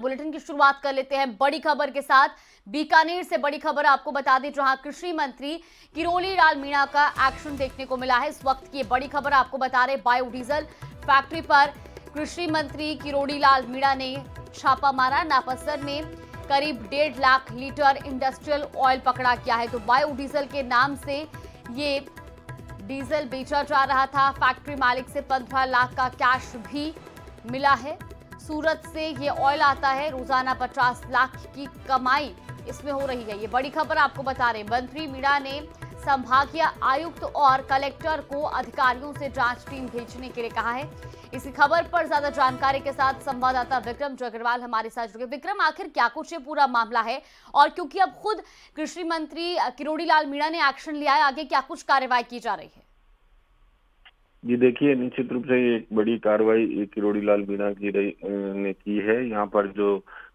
Bulletin की शुरुआत कर लेते हैं बड़ी खबर के साथ। बीकानेर से बड़ी खबर आपको बता दें, जहां कृषि मंत्री किरोड़ी लाल मीणा का एक्शन देखने को मिला है। इस वक्त की बड़ी खबर आपको बता रहे, बायोडीजल फैक्ट्री पर कृषि मंत्री किरोड़ी लाल मीणा ने छापा मारा। नापसर में करीब 1.5 लाख लीटर इंडस्ट्रियल ऑयल पकड़ा गया है। तो बायोडीजल के नाम से ये डीजल बेचा जा रहा था। फैक्ट्री मालिक से 15 लाख का कैश भी मिला है। सूरत से ये ऑयल आता है। रोजाना 50 लाख की कमाई इसमें हो रही है। ये बड़ी खबर आपको बता रहे, मंत्री मीणा ने संभागीय आयुक्त और कलेक्टर को अधिकारियों से जांच टीम भेजने के लिए कहा है। इसी खबर पर ज्यादा जानकारी के साथ संवाददाता विक्रम अग्रवाल हमारे साथ जुड़े। विक्रम, आखिर क्या कुछ ये पूरा मामला है, और क्योंकि अब खुद कृषि मंत्री किरोड़ी लाल मीणा ने एक्शन लिया है, आगे क्या कुछ कार्रवाई की जा रही है? जी देखिए, निश्चित रूप से ये एक बड़ी कार्रवाई किरोड़ी लाल मीणा ने की है। यहाँ पर जो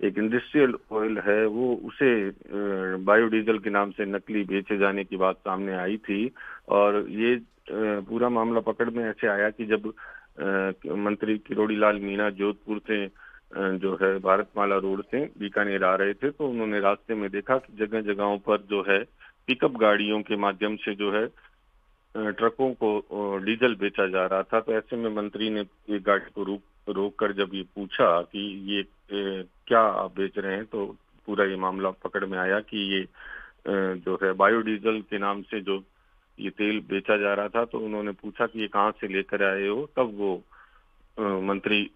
एक इंडस्ट्रियल ऑयल है वो उसे बायोडीजल के नाम से नकली बेचे जाने की बात सामने आई थी। और ये पूरा मामला पकड़ में ऐसे आया कि जब मंत्री किरोड़ी लाल मीणा जोधपुर से जो है भारतमाला रोड से बीकानेर आ रहे थे, तो उन्होंने रास्ते में देखा कि जगह जगहों पर जो है पिकअप गाड़ियों के माध्यम से जो है ट्रकों को डीजल बेचा जा रहा था। तो ऐसे में मंत्री ने एक गाड़ी को रोक कर जब ये पूछा कि ये क्या आप बेच रहे हैं, तो पूरा ये मामला पकड़ में आया कि ये जो है बायोडीजल के नाम से जो ये तेल बेचा जा रहा था। तो उन्होंने पूछा कि ये कहाँ से लेकर आए हो, तब वो मंत्री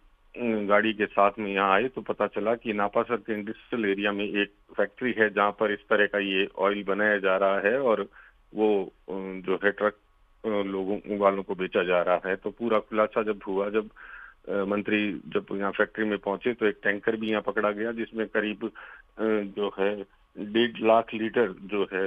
गाड़ी के साथ में यहाँ आए तो पता चला कि नापासर के इंडस्ट्रियल एरिया में एक फैक्ट्री है जहाँ पर इस तरह का ये ऑयल बनाया जा रहा है, और वो जो है ट्रक लोगों वालों को बेचा जा रहा है। तो पूरा खुलासा जब हुआ, जब मंत्री जब यहाँ फैक्ट्री में पहुंचे, तो एक टैंकर भी यहाँ पकड़ा गया जिसमें करीब जो है 1.5 लाख लीटर जो है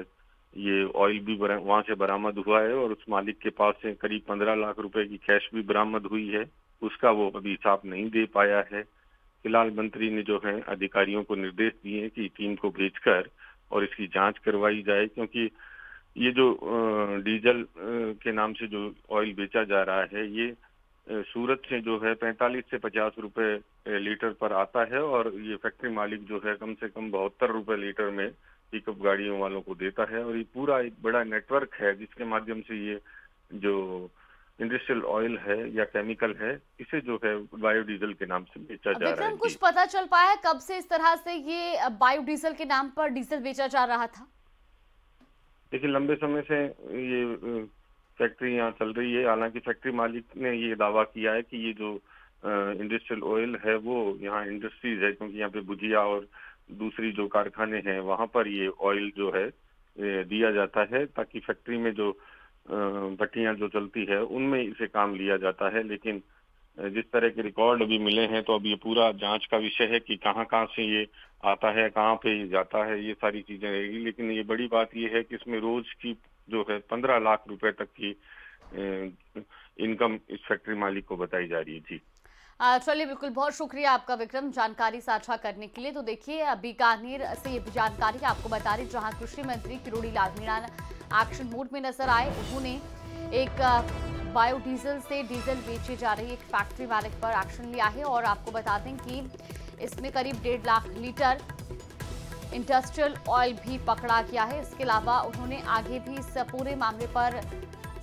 ये ऑयल भी वहां से बरामद हुआ है। और उस मालिक के पास से करीब 15 लाख रुपए की कैश भी बरामद हुई है। उसका वो अभी हिसाब नहीं दे पाया है। फिलहाल मंत्री ने जो है अधिकारियों को निर्देश दिए हैं कि टीम को भेजकर और इसकी जांच करवाई जाए, क्योंकि ये जो डीजल के नाम से जो ऑयल बेचा जा रहा है, ये सूरत से जो है 45 से 50 रुपए लीटर पर आता है, और ये फैक्ट्री मालिक जो है कम से कम 72 रुपए लीटर में पिकअप गाड़ियों वालों को देता है। और ये पूरा एक बड़ा नेटवर्क है जिसके माध्यम से ये जो इंडस्ट्रियल ऑयल है या केमिकल है, इसे जो है बायोडीजल के नाम से बेचा जा रहा है। कुछ पता चल पाया है कब से इस तरह से ये बायोडीजल के नाम पर डीजल बेचा जा रहा था? देखिए, लंबे समय से ये फैक्ट्री यहाँ चल रही है। हालांकि फैक्ट्री मालिक ने ये दावा किया है कि ये जो इंडस्ट्रियल ऑयल है वो यहाँ इंडस्ट्रीज है, क्योंकि यहाँ पे भुजिया और दूसरी जो कारखाने हैं वहां पर ये ऑयल जो है दिया जाता है, ताकि फैक्ट्री में जो भट्टियां जो चलती है उनमें इसे काम लिया जाता है। लेकिन जिस तरह के रिकॉर्ड अभी मिले हैं, तो अब ये पूरा जांच का विषय है कि कहाँ कहाँ से ये आता है, कहाँ पे ये जाता है, ये सारी चीजें रहेगी। लेकिन ये बड़ी बात ये है कि इसमें रोज की जो है 15 लाख रुपए तक की इनकम इस फैक्ट्री मालिक को बताई जा रही है। जी चलिए, बिल्कुल, बहुत शुक्रिया आपका विक्रम जानकारी साझा करने के लिए। तो देखिए, बीकानेर से ये जानकारी आपको बता रही, जहां कृषि मंत्री किरोड़ी लाल मीणा एक्शन मोड में नजर आए। उन्होंने एक बायोडीजल से डीजल बेची जा रही एक फैक्ट्री मालिक पर एक्शन लिया है। और आपको बता दें कि इसमें करीब 1.5 लाख लीटर इंडस्ट्रियल ऑयल भी पकड़ा गया है। इसके अलावा उन्होंने आगे भी इस पूरे मामले पर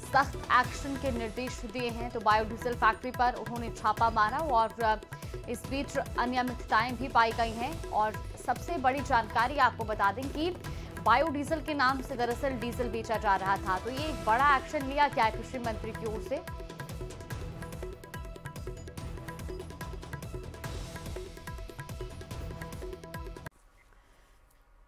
सख्त एक्शन के निर्देश दिए हैं। तो बायोडीजल फैक्ट्री पर उन्होंने छापा मारा, और इस बीच अनियमितताएं भी पाई गई हैं। और सबसे बड़ी जानकारी आपको बता दें कि बायोडीजल के नाम से दरअसल डीजल बेचा जा रहा था। तो ये एक बड़ा एक्शन लिया गया है कृषि मंत्री की ओर से।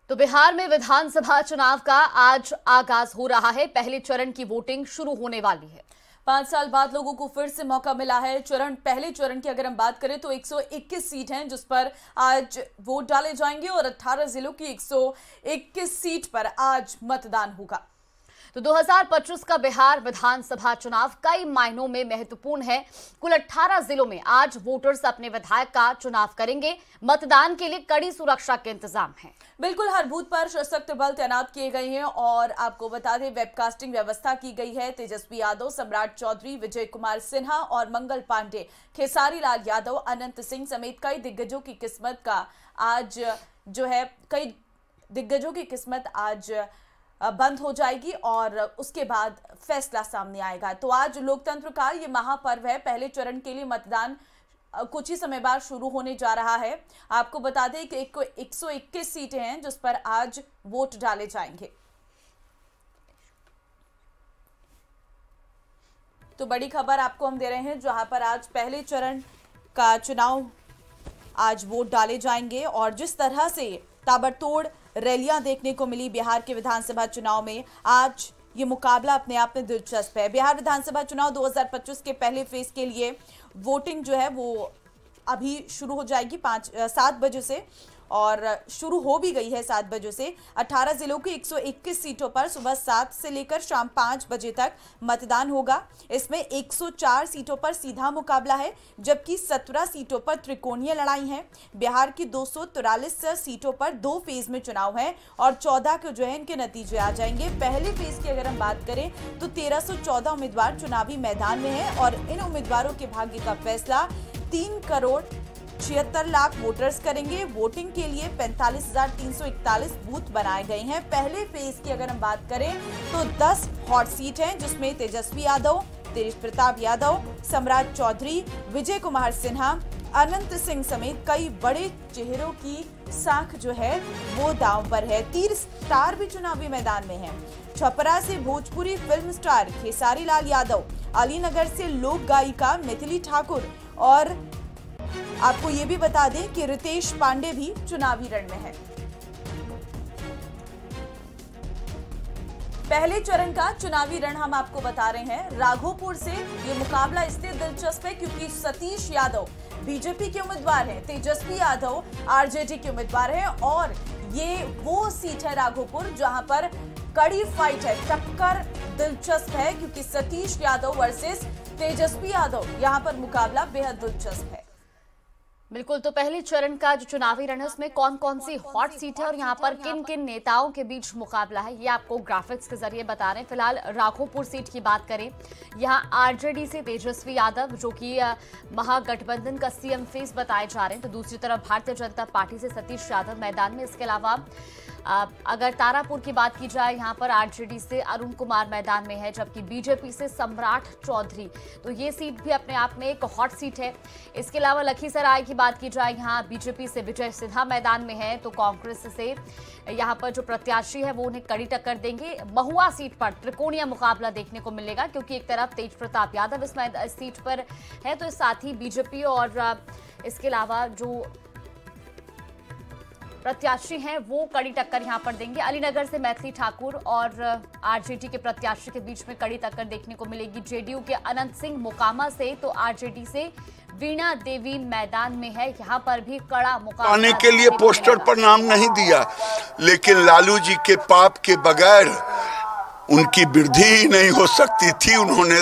तो बिहार में विधानसभा चुनाव का आज आगाज हो रहा है। पहले चरण की वोटिंग शुरू होने वाली है। 5 साल बाद लोगों को फिर से मौका मिला है। पहले चरण की अगर हम बात करें तो 121 सीट हैं जिस पर आज वोट डाले जाएंगे, और 18 जिलों की 121 सीट पर आज मतदान होगा। तो 2025 का बिहार विधानसभा चुनाव कई मायनों में महत्वपूर्ण है। कुल 18 जिलों में आज वोटर्स अपने विधायक का चुनाव करेंगे। मतदान के लिए कड़ी सुरक्षा के इंतजाम हैं। बिल्कुल, हर बूथ पर सशक्त बल तैनात किए गए हैं और आपको बता दें वेबकास्टिंग व्यवस्था की गई है। तेजस्वी यादव, सम्राट चौधरी, विजय कुमार सिन्हा और मंगल पांडे, खेसारी लाल यादव, अनंत सिंह समेत कई दिग्गजों की किस्मत का आज जो है कई दिग्गजों की किस्मत आज बंद हो जाएगी और उसके बाद फैसला सामने आएगा। तो आज लोकतंत्र का ये महापर्व है। पहले चरण के लिए मतदान कुछ ही समय बाद शुरू होने जा रहा है। आपको बता दें कि 121 सीटें हैं जिस पर आज वोट डाले जाएंगे। तो बड़ी खबर आपको हम दे रहे हैं जहां पर आज पहले चरण का चुनाव आज वोट डाले जाएंगे और जिस तरह से ताबड़तोड़ रैलियां देखने को मिली बिहार के विधानसभा चुनाव में, आज ये मुकाबला अपने आप में दिलचस्प है। बिहार विधानसभा चुनाव 2025 के पहले फेज के लिए वोटिंग जो है वो अभी शुरू हो जाएगी 7 बजे से और शुरू हो भी गई है 7 बजे से। 18 जिलों की 121 सीटों पर सुबह 7 से लेकर शाम 5 बजे तक मतदान होगा। इसमें 104 सीटों पर सीधा मुकाबला है जबकि 17 सीटों पर त्रिकोणीय लड़ाई है। बिहार की 243 सीटों पर 2 फेज में चुनाव है और 14 के जो है इनके नतीजे आ जाएंगे। पहले फेज की अगर हम बात करें तो 1314 उम्मीदवार चुनावी मैदान में हैं और इन उम्मीदवारों के भाग्य का फैसला 3,76,00,000 वोटर्स करेंगे। वोटिंग के लिए 45,341 बूथ बनाए गए हैं। पहले फेज की अगर हम बात करें तो 10 हॉट सीट हैं जिसमें तेजस्वी यादव, तेज प्रताप यादव, सम्राट चौधरी, विजय कुमार सिन्हा, अनंत सिंह समेत कई बड़े चेहरों की साख जो है वो दांव पर है। 3 स्टार भी चुनावी मैदान में हैं। छपरा से भोजपुरी फिल्म स्टार खेसारी लाल यादव, अलीनगर से लोक गायिका मिथिली ठाकुर और आपको ये भी बता दें कि रितेश पांडे भी चुनावी रण में है। पहले चरण का चुनावी रण हम आपको बता रहे हैं। राघोपुर से ये मुकाबला इसलिए दिलचस्प है क्योंकि सतीश यादव बीजेपी के उम्मीदवार हैं, तेजस्वी यादव आरजेडी के उम्मीदवार हैं और ये वो सीट है राघोपुर जहां पर कड़ी फाइट है, टक्कर दिलचस्प है क्योंकि सतीश यादव वर्सेस तेजस्वी यादव, यहां पर मुकाबला बेहद दिलचस्प है। बिल्कुल, तो पहले चरण का जो चुनावी रण है उसमें कौन कौन सी हॉट सीट है और यहाँ पर किन किन नेताओं के बीच मुकाबला है ये आपको ग्राफिक्स के जरिए बता रहे हैं। फिलहाल राघोपुर सीट की बात करें, यहाँ आरजेडी से तेजस्वी यादव जो कि महागठबंधन का सीएम फेस बताए जा रहे हैं, तो दूसरी तरफ भारतीय जनता पार्टी से सतीश यादव मैदान में। इसके अलावा अगर तारापुर की बात की जाए, यहाँ पर आरजेडी से अरुण कुमार मैदान में है जबकि बीजेपी से सम्राट चौधरी, तो ये सीट भी अपने आप में एक हॉट सीट है। इसके अलावा लखीसराय की बात की जाए, यहाँ बीजेपी से विजय सिन्हा मैदान में है तो कांग्रेस से यहाँ पर जो प्रत्याशी है वो उन्हें कड़ी टक्कर देंगे। महुआ सीट पर त्रिकोणीय मुकाबला देखने को मिलेगा क्योंकि एक तरफ तेज प्रताप यादव इस सीट पर है तो साथ ही बीजेपी और इसके अलावा जो प्रत्याशी हैं वो कड़ी टक्कर यहां पर देंगे। अलीनगर से मिथिली ठाकुर और आरजेडी के प्रत्याशी के बीच में कड़ी टक्कर देखने को मिलेगी। जेडीयू के अनंत सिंह मोकामा से तो आरजेडी से वीणा देवी मैदान में है, यहाँ पर भी कड़ा मुकाबला आने के लिए पोस्टर पर नाम नहीं दिया, लेकिन लालू जी के पाप के बगैर उनकी वृद्धि ही नहीं हो सकती थी। उन्होंने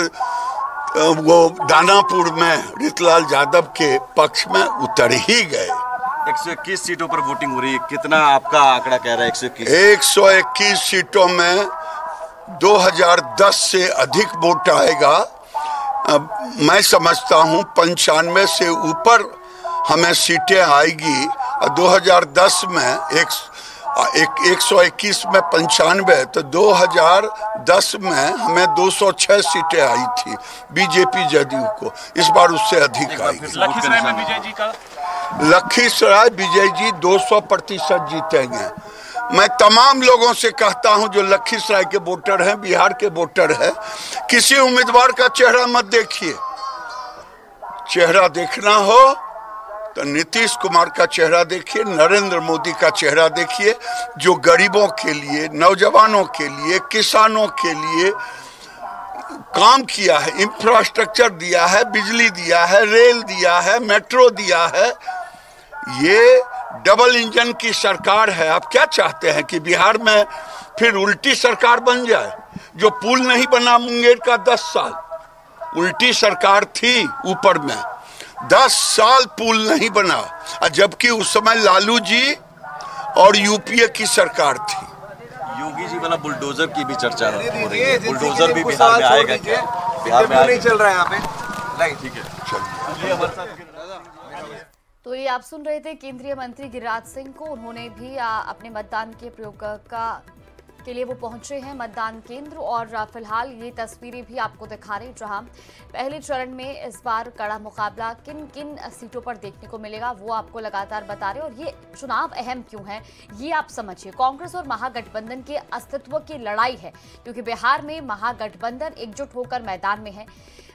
वो दानापुर में रीतलाल यादव के पक्ष में उतर ही गए। 121 सीटों पर वोटिंग हो रही है, कितना आपका आंकड़ा कह रहा है? 121 सीटों में 2010 से अधिक वोट आएगा। अब मैं समझता हूं 95 से ऊपर हमें सीटें आएगी। 2010 में 121 में 95 तो 2010 में हमें 206 सीटें आई थी बीजेपी जदयू को। इस बार उससे अधिक आएगी। लखीसराय में विजय जी का लखीसराय विजय जी 200% जीतेंगे। मैं तमाम लोगों से कहता हूं जो लखीसराय के वोटर हैं, बिहार के वोटर हैं, किसी उम्मीदवार का चेहरा मत देखिए। चेहरा देखना हो तो नीतीश कुमार का चेहरा देखिए, नरेंद्र मोदी का चेहरा देखिए, जो गरीबों के लिए, नौजवानों के लिए, किसानों के लिए काम किया है, इंफ्रास्ट्रक्चर दिया है, बिजली दिया है, रेल दिया है, मेट्रो दिया है। ये डबल इंजन की सरकार है। आप क्या चाहते हैं कि बिहार में फिर उल्टी सरकार बन जाए? जो पुल नहीं बना मुंगेर का 10 साल, उल्टी सरकार थी ऊपर में, 10 साल पुल नहीं बना, जबकि उस समय लालू जी और यूपीए की सरकार थी। योगी जी वाला बुलडोजर की भी चर्चा हो रही है, बुलडोजर भी बिहार में आएगा क्या? बिहार में नहीं चल रहा है यहाँ पे, नहीं ठीक है, चलिए। तो ये आप सुन रहे थे केंद्रीय मंत्री गिरिराज सिंह को। उन्होंने भी अपने मतदान के प्रयोग के लिए वो पहुंचे हैं मतदान केंद्र, और फिलहाल ये तस्वीरें भी आपको दिखा रहे हैं जहां पहले चरण में इस बार कड़ा मुकाबला किन किन सीटों पर देखने को मिलेगा वो आपको लगातार बता रहे हैं। और ये चुनाव अहम क्यों है ये आप समझिए। कांग्रेस और महागठबंधन के अस्तित्व की लड़ाई है, क्योंकि बिहार में महागठबंधन एकजुट होकर मैदान में है।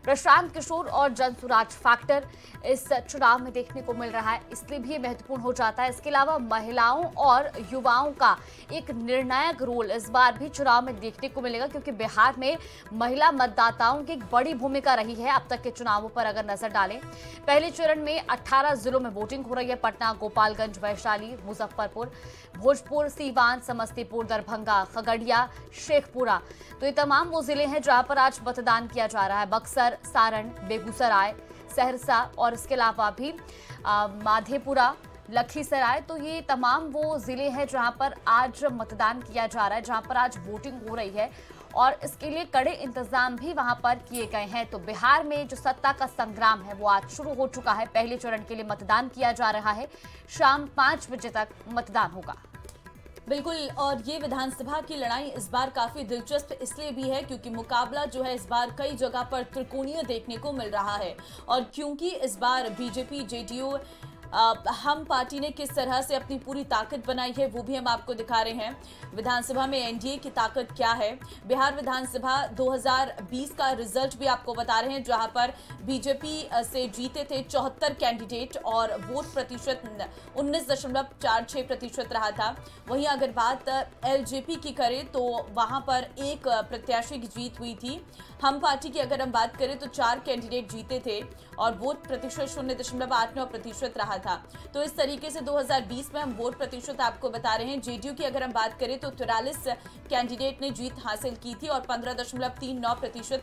प्रशांत किशोर और जनसुराज फैक्टर इस चुनाव में देखने को मिल रहा है, इसलिए भी ये महत्वपूर्ण हो जाता है। इसके अलावा महिलाओं और युवाओं का एक निर्णायक रोल इस बार भी चुनाव में देखने को मिलेगा, क्योंकि बिहार में महिला मतदाताओं की एक बड़ी भूमिका रही है अब तक के चुनावों पर अगर नजर डालें। पहले चरण में 18 जिलों में वोटिंग हो रही है। पटना, गोपालगंज, वैशाली, मुजफ्फरपुर, भोजपुर, सीवान, समस्तीपुर, दरभंगा, खगड़िया, शेखपुरा, तो ये तमाम वो जिले हैं जहां पर आज मतदान किया जा रहा है। बक्सर, सारण, बेगूसराय, सहरसा और इसके अलावा भी माधेपुरा, लखीसराय, तो ये तमाम वो जिले हैं जहां पर आज मतदान किया जा रहा है, जहां पर आज वोटिंग हो रही है, और इसके लिए कड़े इंतजाम भी वहां पर किए गए हैं। तो बिहार में जो सत्ता का संग्राम है वो आज शुरू हो चुका है। पहले चरण के लिए मतदान किया जा रहा है, शाम 5 बजे तक मतदान होगा। बिल्कुल, और ये विधानसभा की लड़ाई इस बार काफी दिलचस्प इसलिए भी है क्योंकि मुकाबला जो है इस बार कई जगह पर त्रिकोणीय देखने को मिल रहा है, और क्योंकि इस बार बीजेपी, जेडीयू, हम पार्टी ने किस तरह से अपनी पूरी ताकत बनाई है वो भी हम आपको दिखा रहे हैं। विधानसभा में एनडीए की ताकत क्या है, बिहार विधानसभा 2020 का रिजल्ट भी आपको बता रहे हैं, जहां पर बीजेपी से जीते थे 74 कैंडिडेट और वोट प्रतिशत 19.46% रहा था। वहीं अगर बात एलजेपी की करें तो वहां पर एक प्रत्याशी की जीत हुई थी। हम पार्टी की अगर हम बात करें तो 4 कैंडिडेट जीते थे और वोट प्रतिशत 0.89% रहा था। तो इस तरीके से 2020 में हम वोट प्रतिशत आपको बता रहे हैं। जेडीयू की अगर हम बात करें तो 44 कैंडिडेट ने जीत हासिल की थी और 15.39%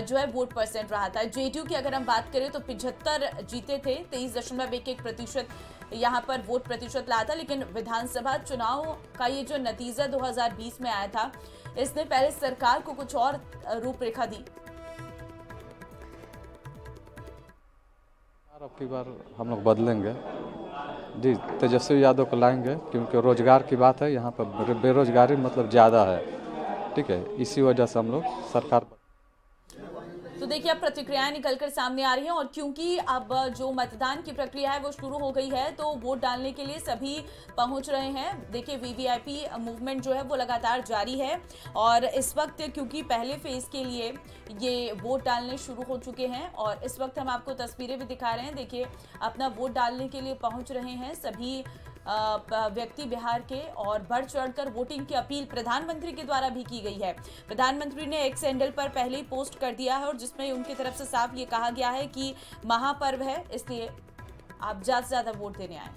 जो है वोट परसेंट रहा था। जेडीयू की अगर हम बात करें तो 75 जीते थे, 23.11% यहाँ पर वोट प्रतिशत रहा था। लेकिन विधानसभा चुनाव का ये जो नतीजा 2020 में आया था, इसने पहले सरकार को कुछ और रूपरेखा दी। अब की बार हम लोग बदलेंगे जी, तेजस्वी यादव को लाएंगे, क्योंकि रोजगार की बात है, यहाँ पर बेरोजगारी मतलब ज़्यादा है, ठीक है, इसी वजह से हम लोग सरकार। तो देखिए अब प्रतिक्रियाएं निकलकर सामने आ रही हैं, और क्योंकि अब जो मतदान की प्रक्रिया है वो शुरू हो गई है तो वोट डालने के लिए सभी पहुंच रहे हैं। देखिए वीवीआईपी मूवमेंट जो है वो लगातार जारी है, और इस वक्त क्योंकि पहले फेज के लिए ये वोट डालने शुरू हो चुके हैं, और इस वक्त हम आपको तस्वीरें भी दिखा रहे हैं। देखिए अपना वोट डालने के लिए पहुंच रहे हैं सभी व्यक्ति बिहार के, और बढ़ चढ़कर वोटिंग की अपील प्रधानमंत्री के द्वारा भी की गई है। प्रधानमंत्री ने एक्स हैंडल पर पहले ही पोस्ट कर दिया है, और जिसमें उनकी तरफ से साफ ये कहा गया है कि महापर्व है, इसलिए आप ज्यादा से ज्यादा वोट देने आए।